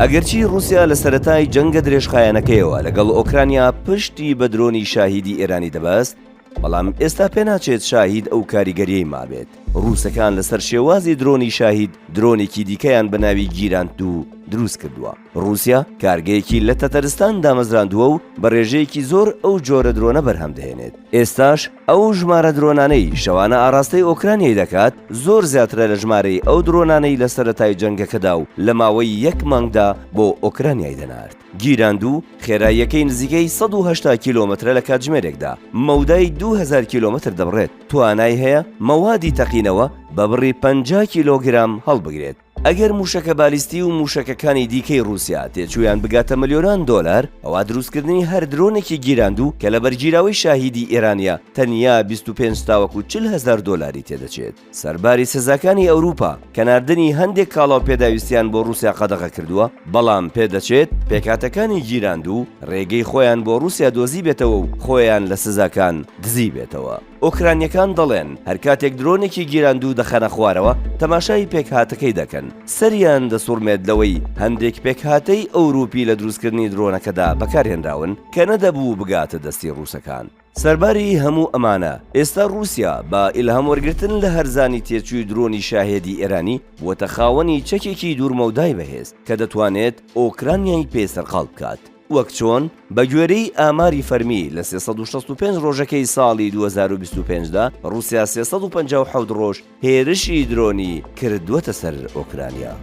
ئەگەرچی رووسیا لە سەرەتای جەنگە درێژخایەنەکەیەوە لەگەڵ ئۆکرانیا پشتی بە درۆنی شاهیدی ئێرانی دەبەست، بەڵام ئێستا پێناچێت شاهید ئەو کاریگەریەی مابێت. رووسەکان لەسەر شێوازی درۆنی شاهید درۆنێکی دیکەیان بە ناوی گیراند و دروست کردووە. رووسیا کارگەیەکی لە تەتەرستان دامەزراندووە و بە ڕێژەیەکی زۆر ئەو جۆرە درۆنە بەرهەم دەهێنێت. ئێستاش ئەو ژمارە درۆنانەی شەوانە ئاراستەی ئۆکرانیای دەکات زۆر زیاترە لە ژمارەی ئەو درۆنانەی لە سەرەتای جەنگەکەدا و لە ماوەی یەک مانگدا بۆ ئۆکرانیای دەنارد. گیراند و خێراییەکەی نزیکەی 180 کیلۆمەترە لە کاتژمێرێکدا، مەودای 2000 کیلۆمەتر دەبڕێت. توانای هەیە مەوادی تەقینەوە بە بڕی 50 کیلۆگرام هەڵبگرێت. ئەگەر موشەکە بالیستی و موشەکەکانی دیکەی رووسیا تێچوویان بگاتە ملیۆنان دۆلار، ئەوە دروستکردنی هەر درۆنێکی گیراندوو کە لە بەرگیراوی شاهیدی ئێرانیا تەنیا 25 تاوەکو 40,000 دۆلاری تێدەچێت. سەرباری سزاکانی ئەوروپا کەناردنی هەندێک کاڵاو پێداویستیان بۆ رووسیا قەدەغە کردووە، بەڵام پێدەچێت پێکاتەکانی گیراندوو ڕێگەی خۆیان بۆ رووسیا دۆزی بێتەوە و خۆیان لە سزاکان دزی بێتەوە. ئۆکرانیەکان دەڵێن هەر کاتێک درۆنێکی گیراندوو دەخەنە خوارەوە تەماشای پێکهاتەکەی دەکەن، سەریان دەسوڕمێت لەوەی هەندێک پێکهاتەی ئەوروپی لە دروستکردنی درۆنەکەدا بەکارهێنراون کە نەدەبوو بگاتە دەستی رووسەکان. سەرباری هەموو ئەمانە ئێستا رووسیا بە ئیلهام وەرگرتن لە هەرزانی تێچووی درۆنی شاهێدی ئێرانی وەتە خاوەنی چەکێکی دوورمەودای بەهێز کە دەتوانێت ئۆکرانیای پێسەرقاڵ بکات. وەک چۆن بە گوێرەی ئاماری فەرمی لە 365 ڕۆژەکەی ساڵی 2025دا رووسیا 357 ڕۆژ هێرشی درۆنی کردووەتە سەر ئۆکرانیا.